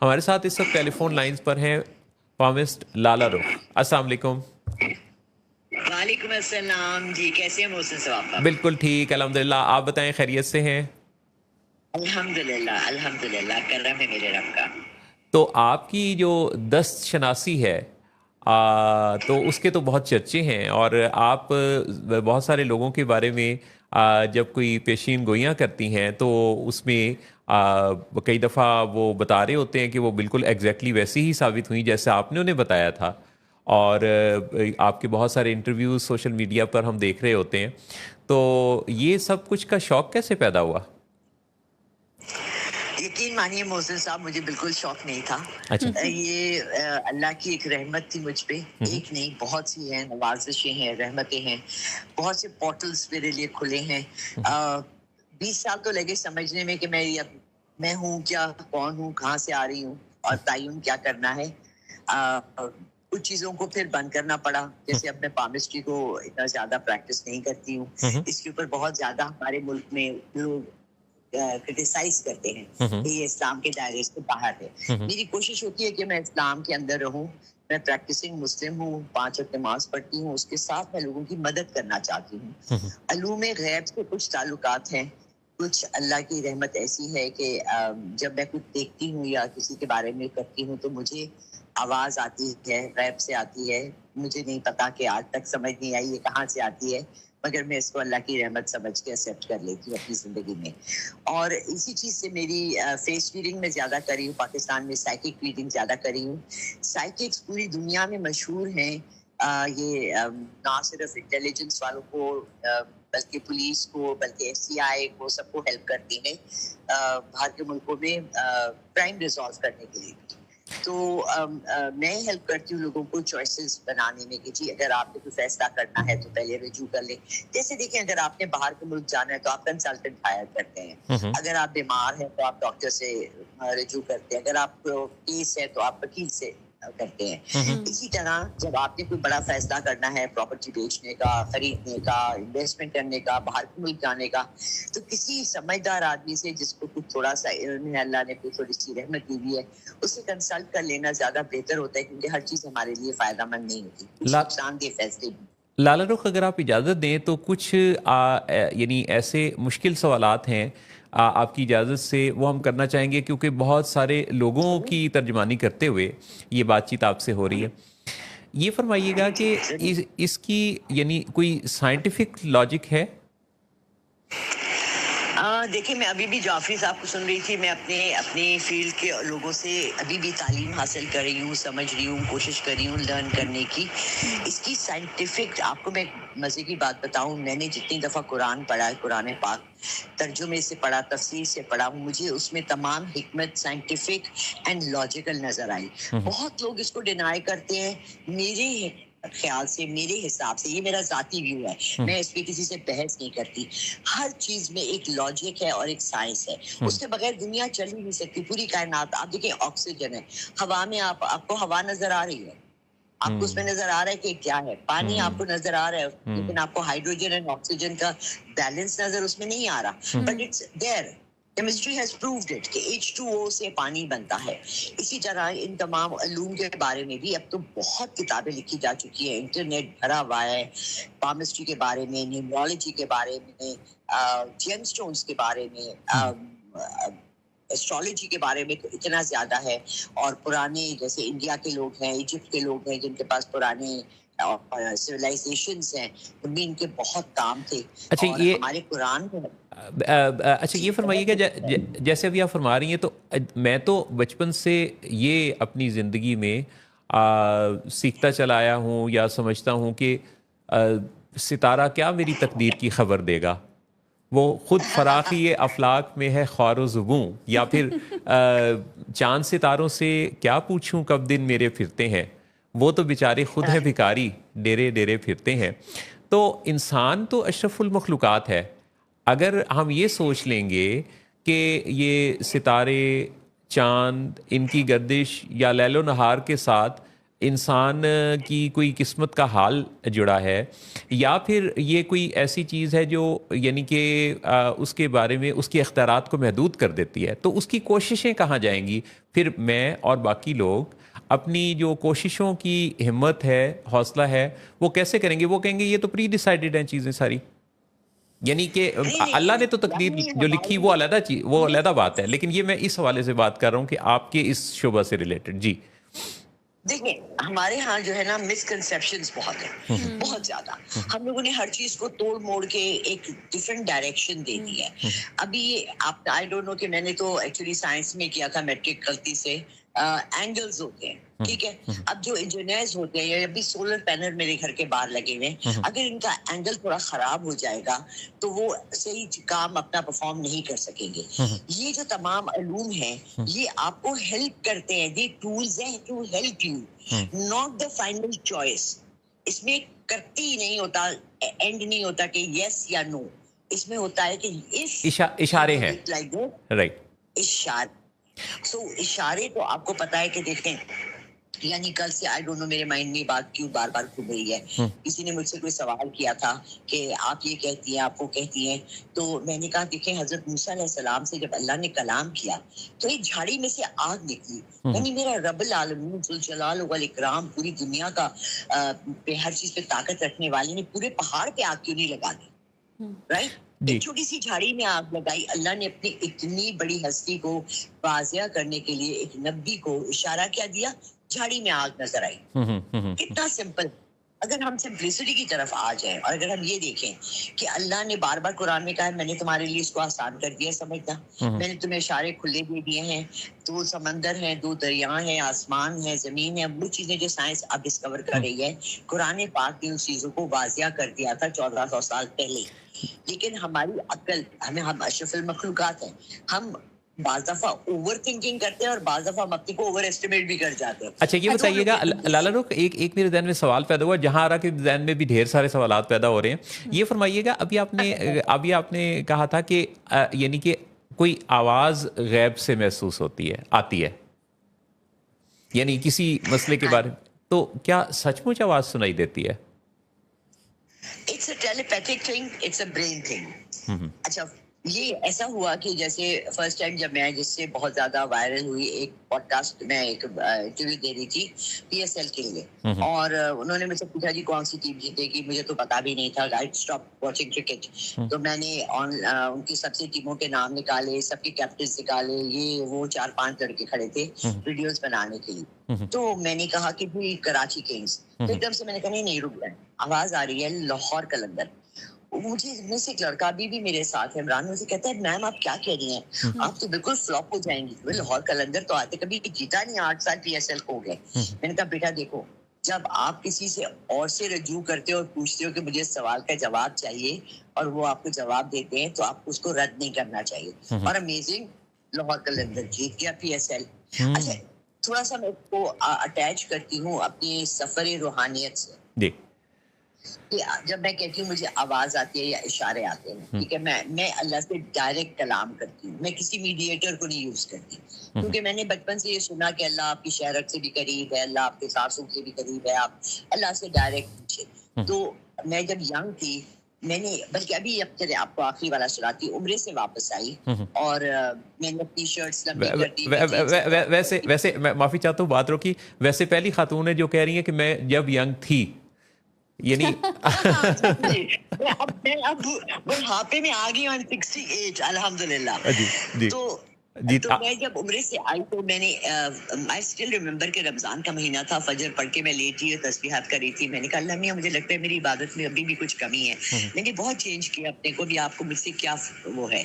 हमारे साथ इस वक्त टेलीफोन लाइंस पर हैं फार्मिस्ट लाला रुख। अस्सलाम वालेकुम। वालेकुम अस्सलाम जी, कैसे हैं मोहसिन साहब आप? बिल्कुल ठीक, अल्हम्दुलिल्लाह। आप बताएं, खैरियत से हैं? अल्हम्दुलिल्लाह अल्हम्दुलिल्लाह, करम है मेरे रब का। तो आपकी जो दस्त शनासी है, तो उसके तो बहुत चर्चे हैं, और आप बहुत सारे लोगों के बारे में जब कोई पेशीन गोइयाँ करती हैं तो उसमें कई दफ़ा वो बता रहे होते हैं कि वो बिल्कुल एग्जैक्टली वैसी ही साबित हुई जैसे आपने उन्हें बताया था। और आपके बहुत सारे इंटरव्यूज सोशल मीडिया पर हम देख रहे होते हैं। तो ये सब कुछ का शौक कैसे पैदा हुआ? यकीन मानिए मोहसिन साहब, मुझे बिल्कुल शौक नहीं था। अच्छा। ये अल्लाह की एक रहमत थी मुझ पे। हम्म। एक नहीं, बहुत सी हैं, नवाजिशें हैं, रहमतें हैं। बहुत से पोर्टल्स मेरे लिए खुले हैं। 20 साल तो लगे समझने में कि मैं हूँ क्या, कौन हूँ, कहाँ से आ रही हूँ और तयन क्या करना है। कुछ चीज़ों को फिर बंद करना पड़ा। जैसे अब मैं पामिस्ट्री को इतना ज़्यादा प्रैक्टिस नहीं करती हूँ। हम्म। इसके ऊपर बहुत ज़्यादा हमारे मुल्क में लोग क्रिटिसाइज करते हैं हम्म। कि ये इस्लाम के दायरे से बाहर है। हम्म। मेरी कोशिश होती है कि मैं इस्लाम के अंदर रहूं। मैं प्रैक्टिसिंग मुस्लिम हूँ, 5 वक्त नमाज पढ़ती हूँ, उसके साथ मैं लोगों की मदद करना चाहती हूँ। हम्म। अलूम गैब से कुछ ताल्लुकात हैं। कुछ अल्लाह की रहमत ऐसी है कि जब मैं कुछ देखती हूँ या किसी के बारे में करती हूँ तो मुझे आवाज़ आती है, गैब से आती है। मुझे नहीं पता कि आज तक समझ नहीं आई ये कहाँ से आती है, मगर मैं इसको अल्लाह की रहमत समझ के एक्सेप्ट कर लेती हूँ अपनी ज़िंदगी में। और इसी चीज़ से मेरी फेस रीडिंग में ज़्यादा करी हूँ, पाकिस्तान में साइकिक रीडिंग ज़्यादा करी हूँ। साइकिक्स पूरी दुनिया में मशहूर हैं। ये ना सिर्फ इंटेलिजेंस वालों को बल्कि पुलिस को, बल्कि FBI को, सबको हेल्प करती हैं बाहर के मुल्कों में क्राइम रिजॉल्व करने के लिए। तो मैं हेल्प करती हूँ लोगों को चॉइसेस बनाने में कि जी अगर आपको कोई फैसला करना है तो पहले रिव्यू कर ले। जैसे देखिए, अगर आपने बाहर के मुल्क जाना है तो आप कंसल्टेंट हायर करते हैं। हम्म। अगर आप बीमार हैं तो आप डॉक्टर से रिव्यू करते हैं। अगर आपको केस है तो आप वकील से करते हैं। हम्म। इसी तरह जब आपने कोई बड़ा फैसला करना है, प्रॉपर्टी बेचने का, खरीदने का, इन्वेस्टमेंट करने का, बाहर के मुल्क जाने का, तो किसी समझदार आदमी से जिसको कुछ थोड़ा सा इल्म है, अल्लाह ने कोई थोड़ी सी रहमत दी हुई है, उससे कंसल्ट कर लेना ज्यादा बेहतर होता है, क्योंकि हर चीज हमारे लिए फायदेमंद नहीं होती। कुछ ला नुकसानदेह फैसले भी। लाला रुख, अगर आप इजाज़त दें तो कुछ यानी ऐसे मुश्किल सवालात हैं, आपकी इजाज़त से वो हम करना चाहेंगे, क्योंकि बहुत सारे लोगों की तर्जमानी करते हुए ये बातचीत आपसे हो रही है। ये फरमाइएगा कि इसकी यानी कोई साइंटिफिक लॉजिक है? देखिए, मैं अभी भी जाफरी साहब को सुन रही थी। मैं अपने अपने फील्ड के लोगों से अभी भी तालीम हासिल कर रही हूँ, समझ रही हूँ, कोशिश कर रही हूँ लर्न करने की। इसकी साइंटिफिक, आपको मैं मज़े की बात बताऊँ, मैंने जितनी दफ़ा कुरान पढ़ा है, कुरान पाक तर्जुमे से पढ़ा, तफसीर से पढ़ा, मुझे उसमें तमाम हिकमत साइंटिफिक एंड लॉजिकल नज़र आई। बहुत लोग इसको डिनाई करते हैं। मेरे ख्याल से, मेरे हिसाब से, ये मेरा जाती व्यू है, मैं इस पे किसी से बहस नहीं करती। हर चीज में एक लॉजिक है और एक साइंस है। उसके बगैर दुनिया चल ही नहीं सकती। पूरी कायनात, आप देखिए, ऑक्सीजन है हवा में, आपको हवा नजर आ रही है, आपको उसमें नजर आ रहा है कि क्या है। पानी आपको नजर आ रहा है, लेकिन आपको हाइड्रोजन एंड ऑक्सीजन का बैलेंस नजर उसमें नहीं आ रहा, but it's there. Chemistry has proved it कि H2O से पानी बनता है। इसी तरह इन तमाम अलूम के बारे में भी अब तो बहुत किताबें लिखी जा चुकी है, इंटरनेट भरा हुआ है। पामिस्ट्री के बारे में, न्यूमरोलॉजी के बारे में, जेमस्टोन्स के बारे में, एस्ट्रोलॉजी के बारे में तो इतना ज्यादा है। और पुराने, जैसे इंडिया के लोग हैं, इजिप्ट के लोग हैं, जिनके पास पुराने सिविलाइजेशंस हैं, उनमें इनके बहुत काम थे। अच्छा, और ये हमारे कुरान में अच्छा, ये फरमाइएगा, जैसे अभी आप फरमा रही हैं, तो मैं तो बचपन से ये अपनी ज़िंदगी में सीखता चला आया हूँ या समझता हूँ कि सितारा क्या मेरी तकदीर की खबर देगा। वो खुद फराखी अफलाक में है ख्वार ज़ुबूं, या फिर चांद सितारों से क्या पूछूं कब दिन मेरे फिरते हैं, वो तो बेचारे खुद हैं भिखारी, डेरे डेरे फिरते हैं। तो इंसान तो अशरफुल मखलूक़ात है। अगर हम ये सोच लेंगे कि ये सितारे, चांद, इनकी गर्दिश या लैलो नहार के साथ انسان کی کوئی قسمت کا حال جڑا ہے، یا پھر یہ کوئی ایسی چیز ہے جو یعنی کہ اس کے بارے میں اس کے اختیارات کو محدود کر دیتی ہے، تو اس کی کوششیں کہاں جائیں گی؟ پھر میں اور باقی لوگ اپنی جو کوششوں کی ہمت ہے، حوصلہ ہے، وہ کیسے کریں گے؟ وہ کہیں گے یہ تو پری ڈیسائیڈڈ ہیں چیزیں ساری، یعنی کہ نہیں اللہ نہیں نے تو اللہ تقدیر نے جو لکھی وہ علیحدہ چیز، وہ ہماری علیحدہ بات ہے، لیکن یہ میں اس حوالے سے بات کر رہا ہوں کہ آپ کے اس شعبہ سے ریلیٹڈ. جی دیکھیں ہمارے ہاں جو ہے نا مسکنسیپشنز بہت ہیں، بہت زیادہ. ہم لوگوں نے ہر چیز کو توڑ موڑ کے ایک ڈفرینٹ ڈائریکشن دے دی ہے. ابھی آپ آئی ڈونٹ نو کہ میں نے تو ایکچولی سائنس میں کیا تھا میٹرک غلطی سے. اینگلز ہوتے ہیں، ٹھیک ہے. اب جو انجینئرز ہوتے ہیں، ابھی سولر پینل میرے گھر کے باہر لگے ہوئے ہیں، اگر ان کا اینگل تھوڑا خراب ہو جائے گا تو وہ صحیح کام اپنا پرفارم نہیں کر سکیں گے. یہ جو تمام علوم ہیں یہ آپ کو ہیلپ کرتے ہیں، دی ٹولز ہیں to help you, not the final choice. اس میں کرتی نہیں ہوتا، اینڈ نہیں ہوتا کہ یس یا نو. اس میں ہوتا ہے کہ اشارے ہیں، رائٹ. اشارے. سو اشارے تو آپ کو پتا ہے کہ دیکھیں، یعنی کل سے آئی ڈونٹ نو میرے مائنڈ میں بات کیوں بار بار گھوم رہی ہے. کسی نے مجھ سے کوئی سوال کیا تھا کہ آپ یہ کہتی ہیں، آپ وہ کہتی ہیں، تو میں نے کہا دیکھیں حضرت موسیٰ علیہ السلام سے جب اللہ نے کلام کیا تو ایک جھاڑی میں سے آگ نکلی. یعنی میرا رب العالمین ذوالجلال والاکرام پوری دنیا کا پہ ہر چیز پہ طاقت رکھنے والے نے پورے پہاڑ پہ آگ کیوں نہیں لگا دی؟ رائٹ. ایک چھوٹی سی جھاڑی میں آگ لگائی. اللہ نے اپنی اتنی بڑی ہستی کو واضح کرنے کے لیے ایک نبی کو اشارہ کیا دیا، جھاڑی میں آگ نظر آئی. کتنا سمپل. اگر ہم سمپلسٹی کی طرف آ جائیں اور اگر ہم یہ دیکھیں کہ اللہ نے بار بار قرآن میں کہا ہے میں نے تمہارے لیے اس کو آسان کر دیا سمجھنا، میں نے تمہیں اشارے کھلے دے دیے ہیں. 2 سمندر ہیں، 2 دریا ہیں، آسمان ہے، زمین ہے، وہ چیزیں جو سائنس اب ڈسکور کر رہی ہے، قرآن پاک نے اس چیزوں کو واضح کر دیا تھا 1400 سال پہلے. لیکن ہماری عقل، ہم اشرف المخلوقات ہیں، ہم بعض دفعہ اوور تھنکنگ کرتے ہیں اور بعض دفعہ ہم اپنے کو اوور ایسٹیمیٹ بھی کر جاتے ہیں. اچھا یہ بتائیے گا لالا رخ، ایک میرے ذہن میں سوال پیدا ہوا، جہاں آ رہا کہ ذہن میں بھی ڈھیر سارے سوالات پیدا ہو رہے ہیں. یہ فرمائیے گا، ابھی آپ نے کہا تھا کہ یعنی کہ کوئی آواز غیب سے محسوس ہوتی ہے، آتی ہے، یعنی کسی مسئلے کے بارے میں، تو کیا سچ مچ آواز سنائی دیتی ہے؟ It's a telepathic thing, it's a brain thing. اچھا یہ ایسا ہوا کہ جیسے فرسٹ ٹائم جب میں جس سے بہت زیادہ وائرل ہوئی ایک پوڈ کاسٹ میں ایک انٹرویو دے رہی تھی پی ایس ایل کے لیے، اور انہوں نے مجھ سے پوچھا جی کون سی ٹیم جیتے گی. مجھے تو پتا بھی نہیں تھا، آئی اسٹاپ واچنگ کرکٹ. تو میں نے ان کی سب سے ٹیموں کے نام نکالے، سب کے کیپٹنس نکالے، یہ وہ 4-5 لڑکے کھڑے تھے ویڈیوز بنانے کے لیے. تو میں نے کہا کہ بھی کراچی کنگز. تو ایک دم سے میں نے کہا نہیں رک جائیں، آواز آ رہی ہے لاہور قلندر. مجھے میں سے ایک لڑکا بھی میرے ساتھ ہے، عمران، مجھے کہتا ہے میم آپ کیا کہہ رہی ہیں، آپ تو بالکل فلاپ ہو جائیں گی. لاہور قلندر تو آتے کبھی جیتا نہیں، 8 سال پی ایس ایل ہو گئے. میں نے کہا بیٹا دیکھو، جب آپ کسی سے اور سے رجوع کرتے ہو اور پوچھتے ہو کہ مجھے اس سوال کا جواب چاہیے اور وہ آپ کو جواب دیتے ہیں تو آپ کو اس کو رد نہیں کرنا چاہیے. اور امیزنگ، لاہور قلندر جیت گیا پی ایس ایل. اچھا تھوڑا سا میں اس کو اٹیچ کرتی ہوں اپنی سفر روحانیت سے. جی جب میں کہتی ہوں مجھے آواز آتی ہے یا اشارے آتے ہیں، ٹھیک ہے، میں اللہ سے ڈائریکٹ کلام کرتی ہوں، میں کسی میڈیٹر کو نہیں یوز کرتی. کیونکہ میں نے بچپن سے یہ سنا کہ اللہ آپ کی شہرت سے بھی قریب ہے، اللہ آپ کے ساسوں سے بھی قریب ہے، آپ اللہ سے ڈائریکٹ پوچھے. تو میں جب ینگ تھی، میں نے بلکہ ابھی اب آپ کو آخری والا سناتی، عمرے سے واپس آئی اور میں نے اپنی شرٹس لمبی کر دی. ویسے میں معافی چاہتا ہوں بات روکی، ویسے پہلی خاتون ہے جو کہہ رہی ہیں کہ میں جب ینگ تھی، یعنی میں اب بڑھاپے میں آ گئی ہوں، 68 الحمدللہ. جی تو میں جب عمرے سے آئی تو میں نے آئی اسٹل ریممبر کہ رمضان کا مہینہ تھا، فجر پڑھ کے میں لیٹی ہوئی تسبیحات کر رہی تھی. میں نے کہا اللہ میاں مجھے لگتا ہے میری عبادت میں ابھی بھی کچھ کمی ہے، میں نے بہت چینج کیا اپنے کو بھی، آپ کو مجھ سے کیا وہ ہے.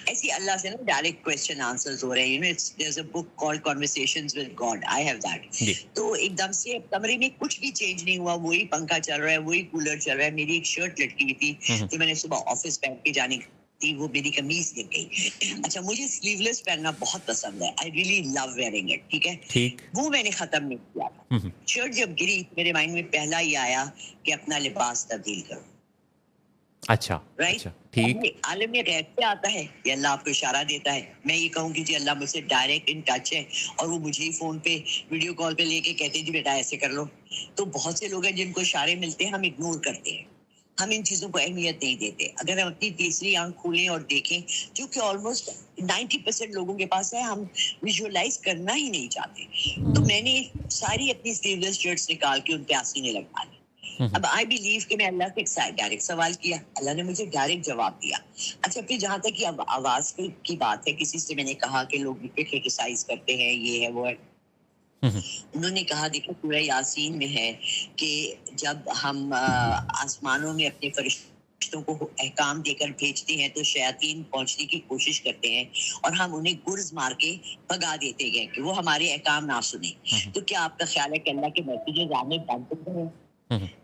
ایسی اللہ سے نا ڈائریکٹ کوسچن آنسرز ہو رہے ہیں. there's a book called Conversations with God. I have that. تو ایک دم سے کمرے میں کچھ بھی چینج نہیں ہوا، وہی پنکھا چل رہا ہے، وہی کولر چل رہا ہے. میری ایک شرٹ لٹکی ہوئی تھی جو میں نے صبح آفس پہن کے جانے تھی، وہ میری قمیض گر گئی. اچھا مجھے سلیو لیس پہننا بہت پسند ہے، I really love wearing it, ٹھیک ہے، وہ میں نے ختم نہیں کیا تھا. شرٹ جب گری میرے مائنڈ میں پہلا ہی آیا کہ اپنا لباس تبدیل کرو. अच्छा, राइट। अच्छा, ठीक। आलम गैब पे आता है, ये अल्लाह आपको इशारा देता है। मैं ये कहूँगी जी अल्लाह मुझसे डायरेक्ट इन टच है और वो मुझे ही फोन पे वीडियो कॉल पे लेके कहते हैं जी बेटा ऐसे कर लो। तो बहुत से लोग हैं जिनको इशारे मिलते हैं, हम इग्नोर करते हैं, हम इन चीजों को अहमियत नहीं देते। अगर हम अपनी तीसरी आंख खोलें और देखें, जो कि ऑलमोस्ट 90% लोगों के पास है, हम विजुअलाइज करना ही नहीं चाहते। तो मैंने सारी अपनी स्लीवलेस शर्ट्स निकाल के उन पे आसीने लगवा ली। अब आई बिलीव कि मैं अल्लाह से डायरेक्ट सवाल किया, अल्लाह ने मुझे डायरेक्ट जवाब दिया। अच्छा, फिर जहां तक कि अब आवाज की बात है, किसी से मैंने कहा कि लोग मुझ पे क्रिटिसाइज करते हैं, ये है वो है। उन्होंने कहा देखो सूरह यासीन में है कि जब हम आसमानों में अपने फरिश्तों को अहकाम देकर भेजते हैं तो शयातीन पहुंचने की कोशिश करते हैं और हम उन्हें गुर्ज मार के भगा देते हैं कि वो हमारे अहकाम ना सुने। तो क्या आपका ख्याल है कि अल्लाह के मैसेजेस आने बंद हैं?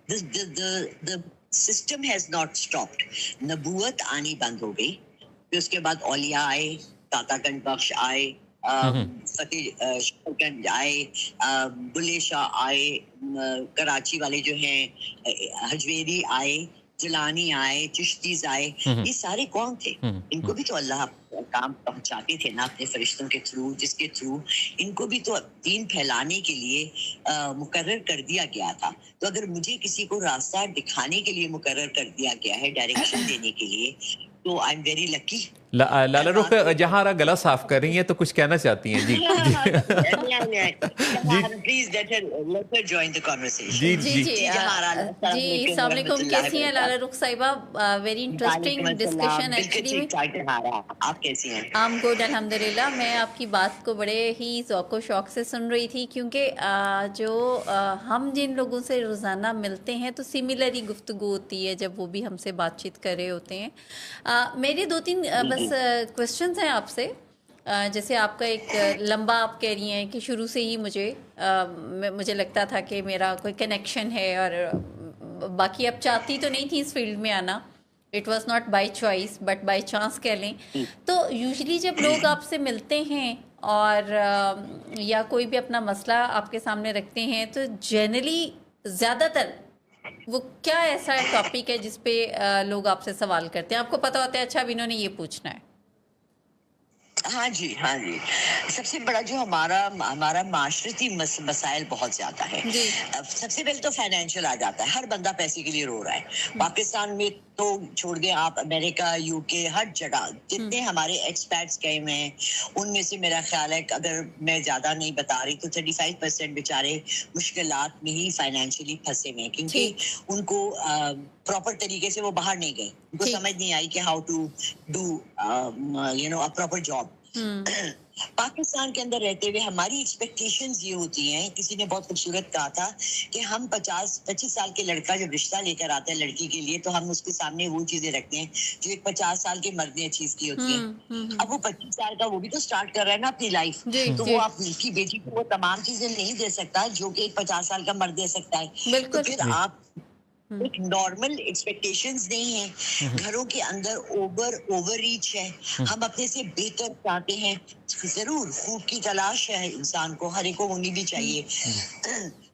The system has not stopped. नबूवत आनी बंद हो गई, फिर उसके बाद औलिया आए, तातागंज बख्श आए, फतेह शकरगंज आए, बुल्ले शाह आए, कराची वाले जो हैं हजवेरी आए, जिलानी आए, चिश्तीज आए। ये सारे कौन थे? इनको भी तो अल्लाह काम पहुंचाते थे ना अपने फरिश्तों के थ्रू, जिसके थ्रू इनको भी तो दीन फैलाने के लिए मुकर्रर कर दिया गया था। तो अगर मुझे किसी को रास्ता दिखाने के लिए मुकर्रर कर दिया गया है, डायरेक्शन देने के लिए, तो आई एम वेरी लकी। लाला रुख जहारा गला साफ कर रही हैं तो कुछ कहना चाहती हैं जी। Please let her join the conversation. जी जी जी जी जी अस्सलाम वालेकुम, कैसी हैं लाला रुख साहिबा? Very interesting discussion actually. आप कैसी हैं? आई एम गुड अल्हम्दुलिल्लाह। मैं आपकी बात को बड़े ही ज़ौक़ शौक़ से सुन रही थी, क्योंकि हम जिन लोगों से रोज़ाना मिलते हैं तो सिमिलर ही गुफ्तगू होती है जब वो भी हमसे बातचीत कर रहे होते हैं। मेरे दो तीन बस क्वेश्चंस हैं आपसे। जैसे आपका एक लंबा आप कह रही हैं कि शुरू से ही मुझे लगता था कि मेरा कोई कनेक्शन है, और बाकी अब चाहती तो नहीं थी इस फील्ड में आना, it was not by choice but by chance कह लें। तो यूजली जब लोग आपसे मिलते हैं और या कोई भी अपना मसला आपके सामने रखते हैं तो जनरली ज़्यादातर वो क्या ऐसा टॉपिक है जिस पे लोग आपसे सवाल करते हैं? आपको पता होता है अच्छा अब इन्होंने ये पूछना है। हाँ जी, हाँ जी। सबसे बड़ा जो हमारा माशरती मसाइल बहुत ज्यादा है। सबसे पहले तो फाइनेंशियल आ जाता है, हर बंदा पैसे के लिए रो रहा है। पाकिस्तान में तो छोड़ दें आप, अमेरिका, यूके, हर जगह जितने हमारे एक्सपैट्स गए हुए हैं उनमें से मेरा ख्याल है कि अगर मैं ज्यादा नहीं बता रही तो 35% बेचारे मुश्किलात में ही फाइनेंशियली फंसे हुए हैं, क्योंकि उनको प्रॉपर तरीके से वो बाहर नहीं गए, उनको समझ नहीं आई कि how to do a proper job. Pakistan के अंदर रहते हुए हमारी एक्सपेक्टेशंस ये होती हैं, किसी ने बहुत खूबसूरत कहा था कि हम 50-25 साल के लड़का जब रिश्ता लेकर आता है लड़की के लिए तो हम उसके सामने वो चीजें रखते हैं जो एक 50 साल के मर्द ने अचीव की होती है। अब वो 25 साल का वो भी तो स्टार्ट कर रहा है ना अपनी लाइफ, तो वो आपकी बेटी को वो तमाम चीजें नहीं दे सकता जो कि एक 50 साल का मर्द दे सकता है। तो फिर आप एक नॉर्मल एक्सपेक्टेशंस नहीं है, घरों के अंदर ओवर रीच है, हम अपने से बेहतर चाहते हैं। जरूर खूब की तलाश है इंसान को, हर एक को होनी भी चाहिए,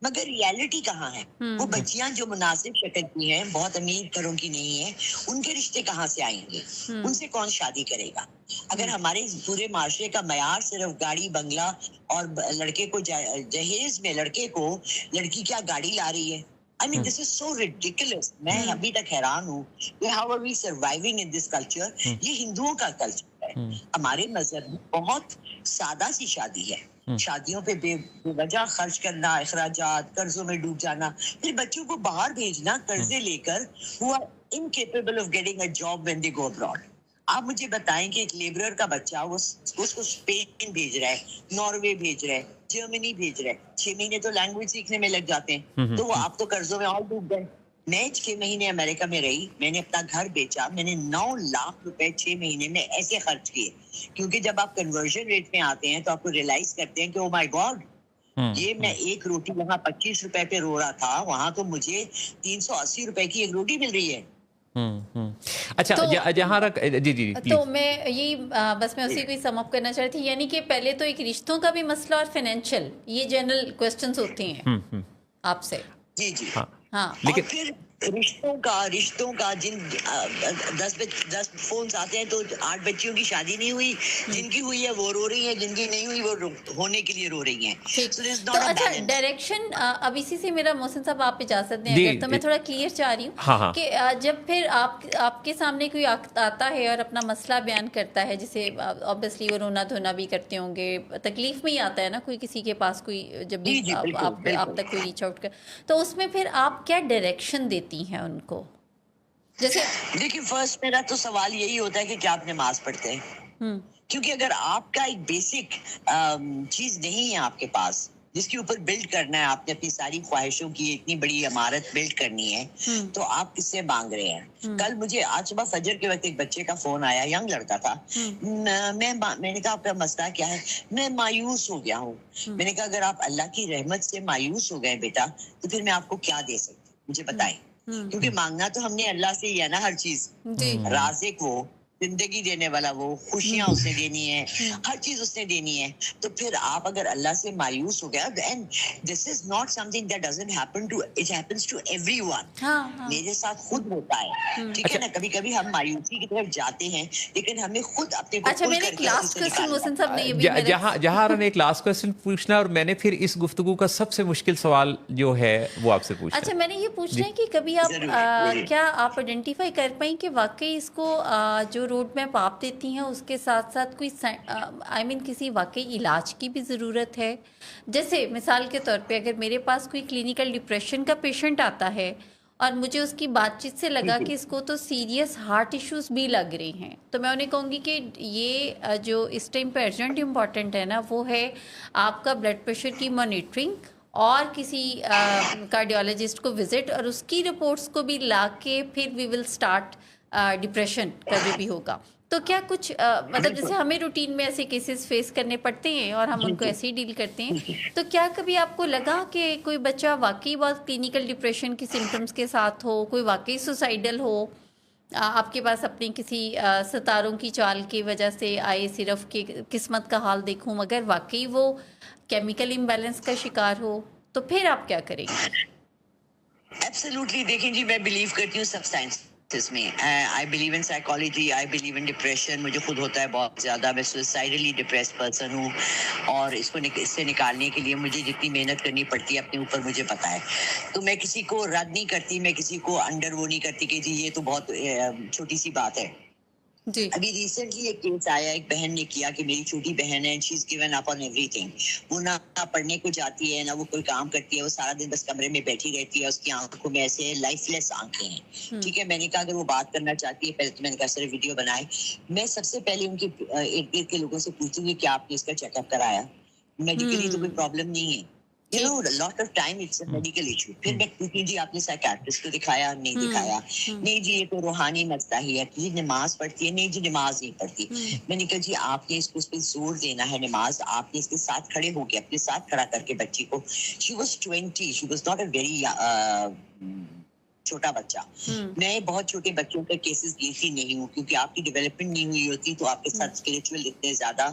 मगर रियलिटी कहाँ है? वो बच्चियां जो मुनासिब शक्ल की हैं, बहुत अमीर घरों की नहीं है, उनके रिश्ते कहाँ से आएंगे? उनसे कौन शादी करेगा? अगर हमारे पूरे माशरे का मयार सिर्फ गाड़ी बंगला और लड़के को जहेज में लड़के को लड़की क्या गाड़ी ला रही है? I mean, this is so ridiculous. मैं अभी तक हैरान हूँ कि how are we surviving in this culture? ये हिंदुओं का कल्चर है। हमारे मजहब में बहुत सादा सी शादी है, शादियों पे बेवजह खर्च करना, अखराजात, कर्जों में डूब जाना, फिर बच्चों को बाहर भेजना कर्जे लेकर, who are incapable of getting a job when they go abroad. आप मुझे बताएं कि एक लेबरर का बच्चा उसको स्पेन भेज रहा है, नॉर्वे भेज रहा है, जर्मनी भेज रहा है, 6 महीने तो लैंग्वेज सीखने में लग जाते हैं, तो वो आप तो कर्जों में और डूब गए। मैं 6 महीने अमेरिका में रही, मैंने अपना घर बेचा, मैंने 9 लाख रुपए 6 महीने में ऐसे खर्च किए, क्योंकि जब आप कन्वर्जन रेट में आते हैं तो आपको रियलाइज करते हैं कि ओ माय गॉड, ये मैं एक रोटी वहाँ 25 रुपए पे रो रहा था, वहां तो मुझे 380 रुपए की एक रोटी मिल रही है। अच्छा, तो जहाँ जी तो मैं यही बस मैं उसी को ही सम अप करना चाहती थी, यानी कि पहले तो एक रिश्तों का भी मसला और फाइनेंशियल, ये जनरल क्वेश्चंस होते हैं आपसे। जी जी हाँ हाँ, लेकिन फिर رشتوں کا جن 10 فونز آتے ہیں تو 8 بچیوں کی شادی نہیں ہوئی, جن کی ہوئی ہے وہ رو رہی ہیں, جن کی نہیں ہوئی وہ ہونے کے لیے رو رہی ہیں. تو اچھا ڈائریکشن, اب اسی سے میرا محسن صاحب آپ اجازت دیں اگر تو میں تھوڑا کلیئر چاہ رہی ہوں کہ جب پھر آپ کے سامنے کوئی آتا ہے اور اپنا مسئلہ بیان کرتا ہے, جسے آبویسلی وہ رونا دھونا بھی کرتے ہوں گے, تکلیف میں ہی آتا ہے نا کوئی کسی کے پاس, کوئی جب بھی آپ تک کوئی ریچ آؤٹ کر, تو اس میں پھر آپ کیا ڈائریکشن دیتی ہیں ان کو؟ جیسے دیکھیے فرسٹ میرا تو سوال یہی ہوتا ہے کہ کیا آپ نماز پڑھتے ہیں, کیونکہ اگر آپ کا ایک بیسک چیز نہیں ہے آپ کے پاس جس کے اوپر بلڈ کرنا ہے, آپ نے اپنی ساری خواہشوں کی اتنی بڑی عمارت بلڈ کرنی ہے, تو آپ کس سے مانگ رہے ہیں؟ کل مجھے آج صبح فجر کے وقت ایک بچے کا فون آیا, ینگ لڑکا تھا. میں نے کہا آپ کا مسئلہ کیا ہے؟ میں مایوس ہو گیا ہوں. میں نے کہا اگر آپ اللہ کی رحمت سے مایوس ہو گئے بیٹا تو پھر میں آپ کو کیا دے سکتی ہوں, مجھے بتائیں. کیونکہ مانگنا تو ہم نے اللہ سے ہی ہے نا ہر چیز. رازق وہ, زندگی دینے والا وہ, خوشیاں اس نے دینی ہے, ہر چیز اس نے دینی ہے. تو پھر آپ اگر اللہ سے مایوس ہو گیا, and this is not something that doesn't happen to, it happens to everyone. میرے ساتھ خود ہوتا ہے, ٹھیک ہے نا, کبھی کبھی ہم مایوسی کی طرف جاتے ہیں لیکن ہمیں خود اپنے کو اچھا, میں نے ایک لاسٹ کوسچن محسن صاحب نے یہ بھی جہاں نے ایک لاسٹ کوسچن پوچھنا, اور میں نے پھر اس گفتگو کا سب سے مشکل سوال جو ہے وہ آپ سے پوچھنا. اچھا, میں نے یہ پوچھنا ہے کہ کبھی آپ کیا آپ آئیڈینٹیفائی کر پائیں کہ واقعی اس کو جو روڈ میپ آپ دیتی ہیں اس کے ساتھ ساتھ کوئی کسی واقعی علاج کی بھی ضرورت ہے؟ جیسے مثال کے طور پہ اگر میرے پاس کوئی کلینکل ڈپریشن کا پیشنٹ آتا ہے اور مجھے اس کی بات چیت سے لگا کہ اس کو تو سیریس ہارٹ ایشوز بھی لگ رہے ہیں, تو میں انہیں کہوں گی کہ یہ جو اس ٹائم پہ ارجنٹ امپورٹنٹ ہے نا, وہ ہے آپ کا بلڈ پریشر کی مانیٹرنگ اور کسی کارڈیولوجسٹ کو وزٹ, اور اس کی رپورٹس کو بھی لا کے پھر وی ول اسٹارٹ ڈپریشن کا جو بھی ہوگا. تو کیا کچھ مطلب جیسے ہمیں روٹین میں ایسے کیسز فیس کرنے پڑتے ہیں اور ہم ان کو ایسے ہی ڈیل کرتے ہیں, تو کیا کبھی آپ کو لگا کہ کوئی بچہ واقعی بہت کلینکل ڈپریشن کی سمٹمس کے ساتھ ہو, کوئی واقعی سوسائڈل ہو, آپ کے پاس اپنی کسی ستاروں کی چال کی وجہ سے آئے, صرف کہ قسمت کا حال دیکھوں, مگر واقعی وہ کیمیکل امبیلنس کا شکار ہو, تو پھر آپ کیا کریں گے؟ ایبسلیوٹلی, دیکھیں جی میں بلیو کرتی ہوں سب سائنس میں. I believe in psychology, I believe in depression. مجھے خود ہوتا ہے بہت زیادہ, میں سوسائڈلی ڈپریس پرسن ہوں, اور اس سے نکالنے کے لیے مجھے جتنی محنت کرنی پڑتی ہے اپنے اوپر مجھے پتا ہے. تو میں کسی کو رد نہیں کرتی, میں کسی کو انڈر وہ نہیں کرتی کہ جی یہ تو بہت چھوٹی سی بات ہے. ابھی ریسنٹلی ایک کیس آیا, ایک بہن نے کیا کہ میری چھوٹی بہن ہے, she is given up on ایوری تھنگ. وہ نہ پڑھنے کو جاتی ہے, نہ وہ کوئی کام کرتی ہے, وہ سارا دن بس کمرے میں بیٹھی رہتی ہے, اس کی آنکھوں میں ایسے لائف لیس آنکھیں ہیں. ٹھیک ہے, میں نے کہا اگر وہ بات کرنا چاہتی ہے, پہلے تو میں نے کہا صرف ویڈیو بنائے. میں سب سے پہلے ان کے ارد گرد کے لوگوں سے پوچھوں گی کیا آپ نے اس کا چیک اپ کرایا, میڈیکلی تو کوئی پرابلم نہیں ہے. You know, a lot of time it's a medical issue. پھر میں پوچھتی جی آپ نے سائیکیٹرسٹ کو دکھایا, نہیں دکھایا, نہیں جی یہ تو روحانی مسئلہ ہی ہے. جی نماز پڑھتی ہے, نہیں جی نماز نہیں پڑھتی. میں نے کہا جی آپ نے اس کو اس پہ زور دینا ہے, نماز آپ نے اس کے ساتھ کھڑے ہو کے اپنے ساتھ کھڑا کر کے بچی کو, she was 20, she was not a very چھوٹا بچہ. میں بہت چھوٹے بچوں کے کیسز لیتی نہیں ہوں کیونکہ آپ کی ڈیولپمنٹ نہیں ہوئی ہوتی, تو آپ کے ساتھ اسپرچل اتنے زیادہ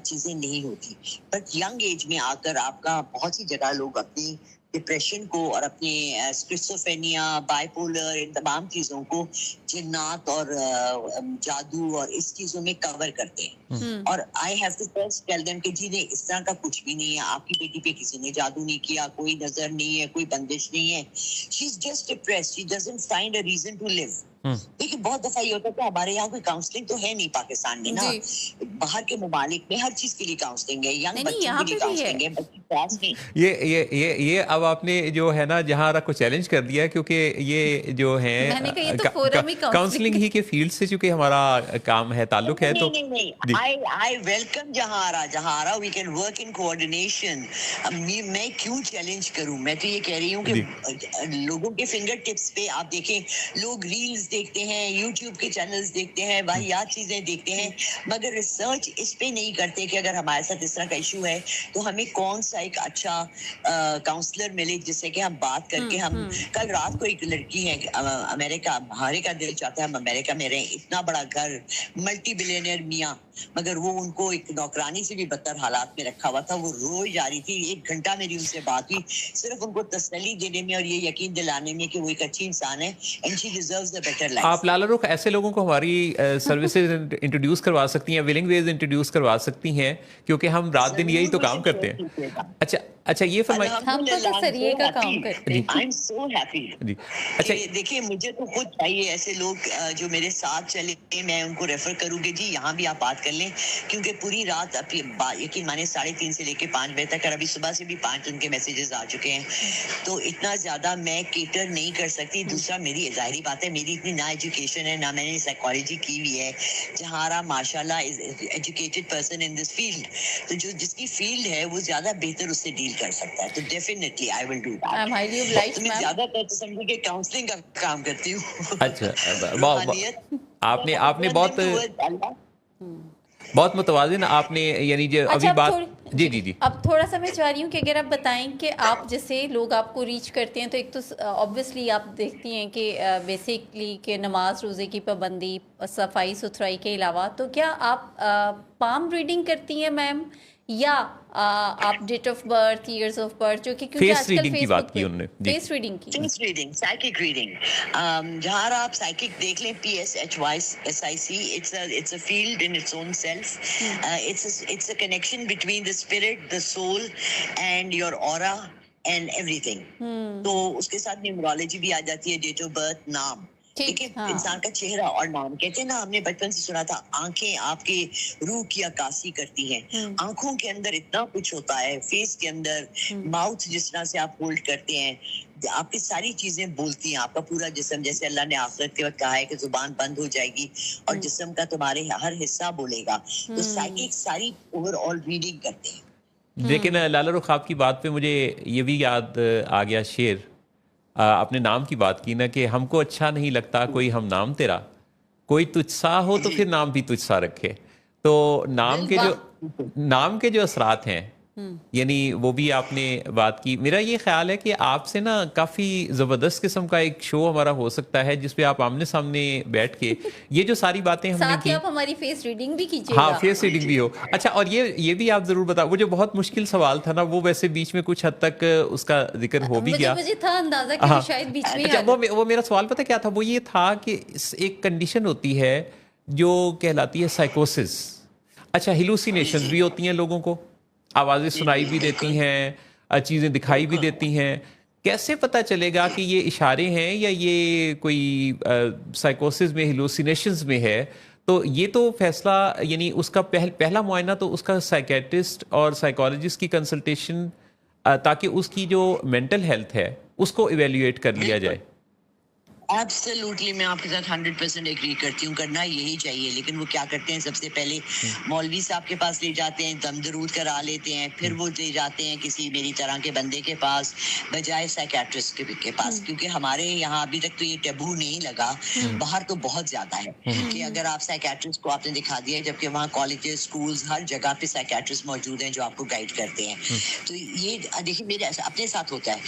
چیزیں نہیں ہوتی. بٹ ینگ ایج میں آ کر آپ کا بہت سی جگہ لوگ اپنی ڈپریشن کو اور اپنے اسکیزوفرینیا, بائی پولر, ان تمام چیزوں کو جنات اور جادو اور اس چیزوں میں کور کرتے ہیں. اور I have to first tell them کہ جی نہیں, اس طرح کا کچھ بھی نہیں ہے. آپ کی بیٹی پہ کسی نے جادو نہیں کیا, کوئی نظر نہیں ہے, کوئی بندش نہیں ہے. She is just depressed, she doesn't find a reason to live. دیکھیے بہت دفعہ یہ ہوتا ہے کہ ہمارے یہاں کوئی کاؤنسلنگ تو ہے نہیں پاکستان میں نا. باہر کے ممالک میں ہر چیز کے لیے کاؤنسلنگ ہے, ینگ بچوں کے لیے کاؤنسلنگ ہے, بچے پاس نہیں. یہ اب آپ نے جو ہے نا جہاں کو چیلنج کر دیا, کیونکہ یہ جو ہے کاؤنسلنگ ہی کے فیلڈ سے چونکہ ہمارا کام ہے, تعلق ہے. تو I welcome جہاں we can work in coordination. میں کیوں چیلنج کروں, میں تو یہ کہہ رہی ہوں کہ لوگوں کے فنگر ٹپس پہ آپ دیکھیں, لوگ ریلز دیکھتے ہیں, یوٹیوب کے چینلز دیکھتے ہیں, واہیات چیزیں دیکھتے ہیں, مگر ریسرچ اس پہ نہیں کرتے کہ اگر ہمارے ساتھ اس طرح کا ایشو ہے تو ہمیں کون سا एक अच्छा काउंसलर मिले जिससे कि हम बात करके हम कल रात को एक लड़की है अमेरिका, हमारे का दिल चाहता है हम अमेरिका में रहें, इतना बड़ा घर, मल्टी बिलियनियर मियाँ, मगर वो उनको एक नौकरानी से भी बदतर हालात में रखा हुआ था। वो रोज जा रही थी, 1 घंटा मेरी उनसे बात हुई सिर्फ उनको तसल्ली देने में और ये यकीन दिलाने में कि वो एक अच्छी इंसान है and she deserves a better life. आप लाला रुख ऐसे लोगों को हमारी सर्विसेज इंट्रोड्यूस करवा सकती हैं, विलिंग वेज इंट्रोड्यूस करवा सकती हैं, क्योंकि हम रात दिन यही तो काम करते हैं। अच्छा ये फरमाइए। हम तो सरिये का काम करते हैं। आई एम सो हैप्पी जी। अच्छा देखिए मुझे तो खुद चाहिए ऐसे लोग जो मेरे साथ चले, मैं उनको रेफर करूंगी जी यहाँ भी आप बात कर लें, क्योंकि पूरी रात यकीन माने 3:30 से लेके 5 बजे तक, और अभी सुबह से भी 5 उनके मैसेजेस आ चुके हैं, तो इतना ज्यादा मैं केटर नहीं कर सकती। दूसरा मेरी जाहिर बात है मेरी इतनी ना एजुकेशन है ना मैंने साइकोलॉजी की हुई है। जहारा माशाल्लाह is educated person in this field, तो जो जिसकी फील्ड है वो ज्यादा बेहतर उससे डील कर सकता है, तो definitely I will do that. I am highly obliged मैं मैम। ज्यादातर तो समझो कि काउंसलिंग का काम करती हूँ। अच्छा आपने बहुत मुतवाज़िन आपने यानी जो अच्छा, अभी अब बात जी अब थोड़ा सा मैं चाह रही हूँ कि अगर आप बताएं कि आप जैसे लोग आपको रीच करते हैं, तो एक तो ऑब्वियसली आप देखती हैं कि बेसिकली कि नमाज रोज़े की पाबंदी, सफाई सुथराई के अलावा, तो क्या आप पाम रीडिंग करती हैं मैम, या आप date of birth, years of birth, जो कि क्योंकि फेस रीडिंग की बात की उन्होंने, फेस रीडिंग की, फेस रीडिंग, साइकिक रीडिंग, जहाँ आप साइकिक देख लें, PSHYSIC, it's a field in its own self. It's a connection between the spirit, the soul and your aura and everything. तो उसके साथ न्यूमरोलॉजी भी आ जाती है, डेट ऑफ बर्थ, नाम। देखिए इंसान का चेहरा और नाम, कहते हैं ना, हमने बचपन से सुना था आंखें आपके रूह की अक्कासी करती हैं। आंखों के अंदर इतना कुछ होता है, फेस के अंदर, माउथ जिस तरह से आप होल्ड करते हैं, आपकी सारी चीजें बोलती हैं। आपका पूरा जिस्म, जैसे अल्लाह ने आखिरत के वक्त कहा है कि जुबान बंद हो जाएगी और जिस्म का तुम्हारे हर हिस्सा बोलेगा, तो साइकिक सारी ओवरऑल रीडिंग करते हैं। लेकिन लाला रुख आपकी बात पे मुझे ये भी याद आ गया शेर, आपने नाम की बात की ना, कि हमको अच्छा नहीं लगता कोई हम नाम तेरा, कोई तुझसा हो तो फिर नाम भी तुझसा रखे। तो नाम के जो असरात हैं, यानी वो भी आपने बात की। मेरा ये ख्याल है कि आपसे ना काफ़ी ज़बरदस्त किस्म का एक शो हमारा हो सकता है जिसपे आप आमने सामने बैठ के ये जो सारी बातें हमने की, आप हमारी फेस रीडिंग भी कीजिएगा। हाँ, फेस रीडिंग भी हो। अच्छा, और ये भी आप ज़रूर बताओ, वो जो बहुत मुश्किल सवाल था ना, वो वैसे बीच में कुछ हद तक उसका जिक्र हो भी गया। मुझे था अंदाजा कि शायद बीच में। अच्छा, वो मेरा सवाल पता क्या था, वो ये था कि एक कंडीशन होती है जो कहलाती है साइकोसिस। अच्छा, हिलुसिनेशंस भी होती हैं, लोगों को आवाज़ें सुनाई भी देती हैं, चीज़ें दिखाई भी देती हैं। कैसे पता चलेगा कि ये इशारे हैं या ये कोई साइकोसिस में, हिलुसिनेशंस में है? तो ये तो फैसला, यानी उसका पहला मुआयना तो उसका साइकेट्रिस्ट और साइकोलॉजिस्ट की कंसल्टेशन, ताकि उसकी जो मेंटल हेल्थ है उसको इवेल्युएट कर लिया जाए। एब्सोल्युटली, मैं आपके साथ 100% एग्री करती हूँ, करना यही चाहिए। लेकिन वो क्या करते हैं, सबसे पहले मौलवी साहब के पास ले जाते हैं, दम दरूद करा लेते हैं, फिर वो ले जाते हैं किसी मेरी तरह के बंदे के पास बजाय साइकेट्रिस्ट के पास, क्योंकि हमारे यहाँ अभी तक तो ये टैबू नहीं लगा। बाहर तो बहुत ज्यादा है कि अगर आप साइकेट्रिस्ट को आपने दिखा दिया, जबकि वहाँ कॉलेजेस, स्कूल्स, हर जगह पे साइकेट्रिस्ट मौजूद हैं जो आपको गाइड करते हैं। तो ये देखिए मेरे अपने साथ होता है।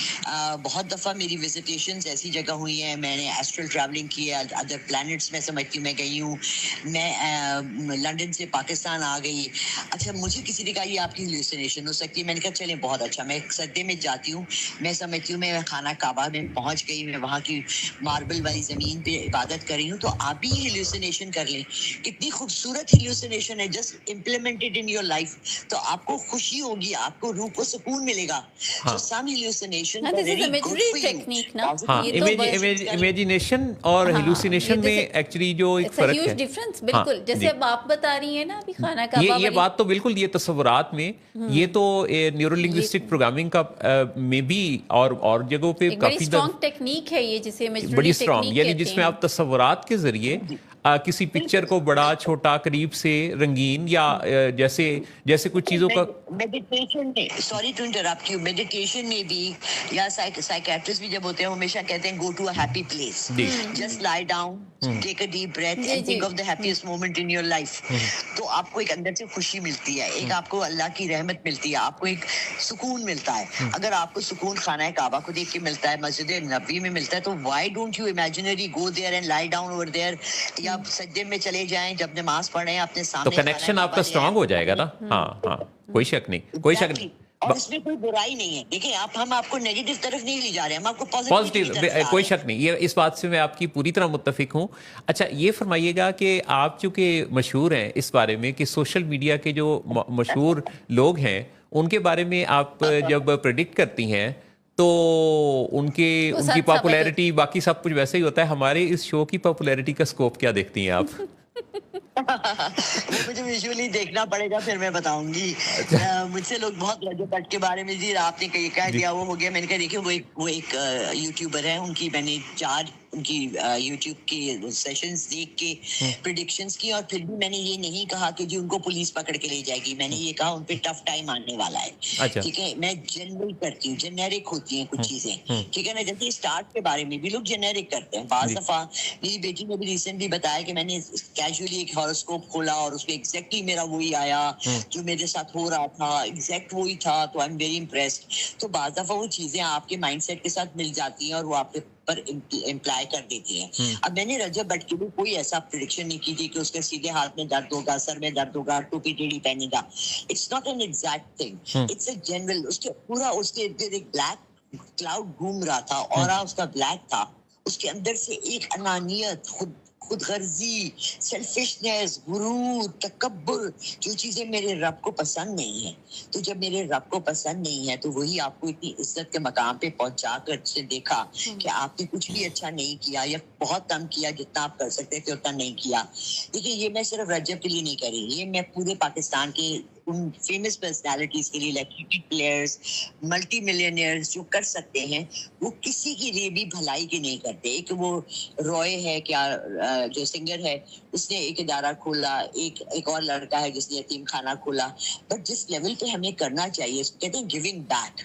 बहुत दफा मेरी विजिटेशंस ऐसी जगह हुई हैं, मैंने एस्ट्रल ट्रैवलिंग की है, अदर प्लैनेट्स में समझती हूँ मैं गई हूँ। मैं लंदन से पाकिस्तान आ गई। अच्छा, मुझे किसी ने कहा ये आपकी हेलुसिनेशन हो सकती है। मैंने कहा चलें, बहुत अच्छा। मैं सद्दे में जाती हूँ, मैं समझती हूँ मैं खाना काबा में पहुँच गई, मैं वहाँ की मार्बल वाली ज़मीन पे इबादत कर रही हूँ, तो आप भी हेलुसिनेशन कर लें। कितनी खूबसूरत हेलुसिनेशन है, just implemented in your life, तो आपको खुशी होगी, आपको रूह को सुकून मिलेगा। तो सम हेलुसिनेशन इमेजिनेशन और हेलुसिनेशन में एक्चुअली जो एक फर्क है, डिफरेंस बिल्कुल। जैसे अब आप बता रही हैं ना अभी खाना का, ये बात तो बिल्कुल, ये तस्वुरात में, ये तो न्यूरोलिंग्विस्टिक प्रोग्रामिंग का में भी और जगहों पे काफी स्ट्रॉन्ग टेक्निक है ये, जिसे बड़ी स्ट्रॉन्ग, यानी जिसमें आप तस्वुरात के जरिए किसी पिक्चर को बड़ा छोटा करीब से रंगीन या जैसे जैसे कुछ चीज़ों का मेडिटेशन में, sorry to interrupt you, meditation में भी या साइकियाट्रिस्ट भी जब होते हैं हमेशा कहते हैं go to a happy place, just lie down, take a deep breath and think of the happiest moment in your life. तो आपको एक अंदर से खुशी मिलती है, एक आपको अल्लाह की रहमत मिलती है, आपको एक सुकून मिलता है। अगर आपको सुकून खाना काबा को देख के मिलता है, मस्जिद नबी में मिलता है, तो why don't you imaginary go there and lie down over there, या सज्जे में चले जाएं जब नमाज पढ़ें अपने सामने। तो कनेक्शन आपका स्ट्रांग हो जाएगा ना। हाँ हाँ, कोई शक नहीं, कोई शक नहीं। और इसमें कोई बुराई नहीं है। देखिए हम आपको नेगेटिव तरफ नहीं ले जा रहे, हम आपको पॉजिटिव, कोई शक नहीं, ये इस बात से मैं आपकी पूरी तरह मुत्तफिक हूँ। अच्छा ये फरमाइएगा कि आप चूंकि मशहूर हैं इस बारे में कि सोशल मीडिया के जो मशहूर लोग हैं उनके बारे में आप जब प्रेडिक्ट करती हैं तो उनकी पॉपुलैरिटी बाकी सब कुछ वैसे ही होता है। हमारे इस शो की पॉपुलैरिटी का स्कोप क्या देखती हैं आप? वो मुझे विजुअली देखना पड़ेगा, फिर मैं बताऊंगी। मुझसे लोग बहुत रजत के बारे में, जी आपने कह दिया वो हो गया, मैंने कहा देखिए वो एक यूट्यूबर है, उनकी मैंने 4 उनकी यूट्यूब के सेशंस देख के प्रेडिक्शंस की, और फिर भी मैंने ये नहीं कहा कि जी उनको पुलिस पकड़ के ले जाएगी। मैंने ये कहा उन पे टफ टाइम आने वाला है। अच्छा। ठीक है, मैं जनरल करती हूँ, जेनेरिक होती हैं कुछ चीजें, ठीक है ना। जैसे स्टार्ट के बारे में भी लोग जेनेरिक करते हैं। बाज़ दफा मेरी बेटी ने भी रिसेंटली बताया कि मैंने कैजुअली एक हॉरोस्कोप खोला और उसमें एग्जैक्टली मेरा वही आया जो मेरे साथ हो रहा था, एग्जैक्ट वही था, तो आई एम वेरी इम्प्रेस्ड। तो बाज़ दफा वो चीजें आपके माइंडसेट के साथ मिल जाती हैं और वो आपके पर इम्प्लाई कर देती हैं। अब मैंने रजब भट्ट के लिए कोई ऐसा प्रेडिक्शन नहीं की थी कि उसके सीधे हाथ में दर्द होगा, सर में दर्द होगा, टोपी टेढ़ी पहनेगा। It's not an exact thing, it's a general. उसके पूरा उसके एक ब्लैक क्लाउड घूम रहा था, ऑरा उसका ब्लैक था, उसके अंदर से एक अनानियत, खुदगर्जी, सेल्फिशनेस, गुरूर, तकब्बुर, जो चीजें मेरे रब को पसंद नहीं है। तो जब मेरे रब को पसंद नहीं है तो वही आपको इतनी इज्जत के मकाम पे पहुंचा कर से देखा कि आपने कुछ भी अच्छा नहीं किया या बहुत कम किया, जितना आप कर सकते थे उतना नहीं किया। देखिए ये मैं सिर्फ रजब के लिए नहीं कर रही, ये मैं पूरे पाकिस्तान के उन फेमस पर्सनालिटीज के लिए, like cricket players, multi millionaires जो कर सकते हैं, वो किसी के लिए भी भलाई के नहीं करते। एक वो रॉय है क्या, जो सिंगर है, उसने एक इदारा खोला, एक और लड़का है जिसने यतीम खाना खोला। बट जिस लेवल पे हमें करना चाहिए, कहते हैं गिविंग बैक,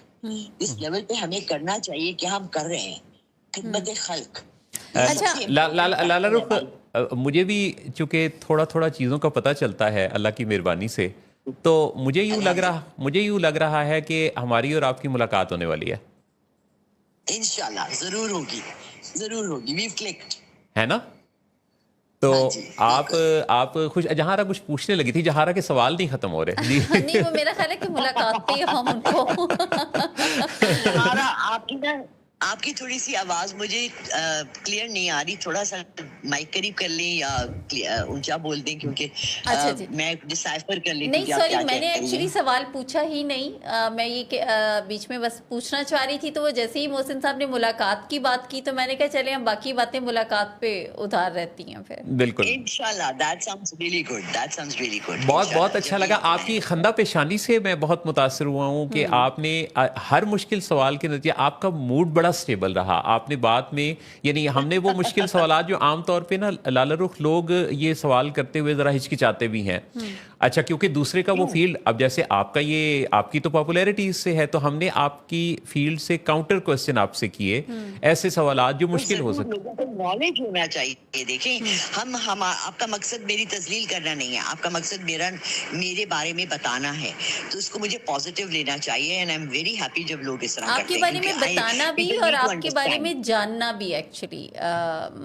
इस लेवल पे हमें करना चाहिए कि हम कर रहे हैं खिदमत खल्क। अच्छा लाला रुख, मुझे भी चूंकि थोड़ा थोड़ा चीज़ों का पता चलता है अल्लाह की मेहरबानी से, तो मुझे यूं लग रहा है कि हमारी और आपकी मुलाकात होने वाली है। इंशाल्लाह जरूर होगी, वी क्लिक्ड, है ना? तो आप खुश, जहारा कुछ पूछने लगी थी, जहारा के सवाल नहीं खत्म हो रहे। नहीं वो मेरा ख्याल है कि मुलाकात पे हम उनको आपकी थोड़ी सी आवाज मुझे क्लियर नहीं आ रही, थोड़ा सा माइक करीब कर लें या ऊंचा बोल दें, क्योंकि मैं डिसाइफर कर लेती। नहीं सॉरी, मैंने एक्चुअली सवाल पूछा ही नहीं, मैं ये बीच में बस पूछना चाह रही थी। तो वो जैसे ही मोहसिन साहब ने मुलाकात की बात की तो मैंने कहा चले हम बाकी बातें मुलाकात पे उधार रहती हैं फिर। बिल्कुल, इंशाल्लाह, दैट साउंड्स रियली गुड। बहुत अच्छा लगा। आपकी खंदा पेशानी से मैं बहुत मुतासिर हुआ हूँ कि आपने हर मुश्किल सवाल के नतीजे आपका मूड बड़ा स्टेबल रहा। आपने बात में, यानी हमने वो मुश्किल सवाल जो आमतौर पे ना लाला रुख लोग ये सवाल करते हुए जरा हिचकिचाते भी हैं। अच्छा, क्योंकि दूसरे का वो फील्ड, अब जैसे आपका ये, आपकी तो पॉपुलैरिटी इससे है, तो हमने आपकी फील्ड से काउंटर क्वेश्चन आपसे किए, ऐसे सवाल जो मुश्किल हो सकते। लोगों को नॉलेज होना चाहिए। देखें, हम आपका मकसद मेरी तजलील करना नहीं है, आपका मकसद मेरे बारे में बताना है, तो इसको मुझे पॉजिटिव लेना चाहिए। And I am very happy जब लोग इस तरह आपके बारे में बताना भी और आपके बारे में जानना भी एक्चुअली,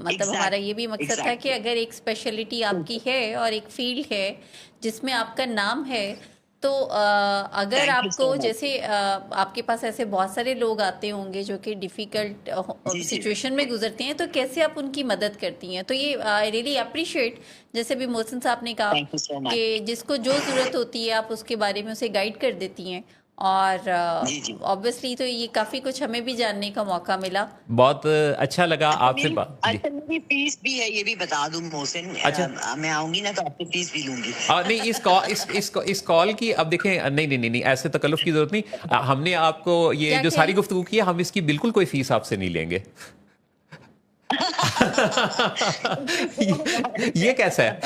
मतलब हमारा ये भी मकसद था कि अगर एक स्पेशलिटी आपकी है और एक फील्ड है जिसमें आपका नाम है, तो अगर आपको जैसे आपके पास ऐसे बहुत सारे लोग आते होंगे जो कि डिफ़िकल्ट सिचुएशन में गुजरते हैं, तो कैसे आप उनकी मदद करती हैं? तो ये आई रियली अप्रिशिएट, जैसे भी मोहसिन साहब ने कहा कि जिसको जो ज़रूरत होती है आप उसके बारे में उसे गाइड कर देती हैं, और ऑब्वियसली तो ये काफी कुछ हमें भी जानने का मौका मिला। बहुत अच्छा लगा आपसे बात। अच्छा, मेरी फीस भी है, ये भी बता दूं मोहसिन। अच्छा, मैं आऊंगी ना तो आपकी फीस भी लूंगी। नहीं, इस कॉल की, अब देखें, नहीं ऐसे तकल्लुफ की जरूरत नहीं। हमने आपको ये जो सारी गुफ्तगू की है, हम इसकी बिल्कुल कोई फीस आपसे नहीं लेंगे। ये कैसा है?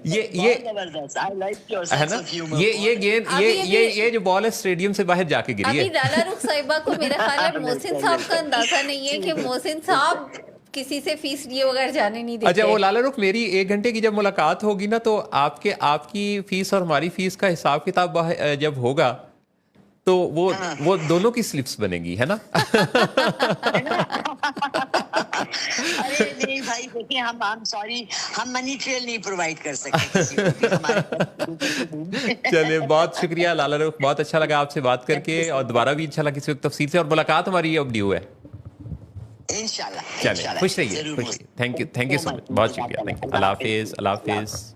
ये जबरदस्त, आई लाइक योर है सेंस ना, ऑफ ह्यूमर। ये गेंद ये जो बॉल है स्टेडियम से बाहर जाके गिरी अभी है। लाला रुख साहिबा को मेरा ख्याल है मोहसिन साहब का अंदाजा नहीं है कि मोहसिन साहब किसी से फीस लिए बगैर जाने नहीं देते। अच्छा, वो लाला रुख, मेरी 1 घंटे की जब मुलाकात होगी ना, तो आपकी फीस और हमारी फीस का हिसाब किताब जब होगा तो वो दोनों की स्लिप्स बनेगी, है ना? अरे नहीं भाई, देखिए हम सॉरी, हम मनी ट्रेल नहीं प्रोवाइड कर सकते किसी को भी हमारे। चलिए, बहुत शुक्रिया लाला रुख, बहुत अच्छा लगा आपसे बात करके, और दोबारा भी इंशाल्लाह किसी वक्त तफसील से, और मुलाकात हमारी अब ड्यू है। इंशाल्लाह। चलिए, खुश रहिए, खुश रहिए। थैंक यू सो मच, बहुत शुक्रिया। अल्लाह हाफिज, अल्लाह हाफिज।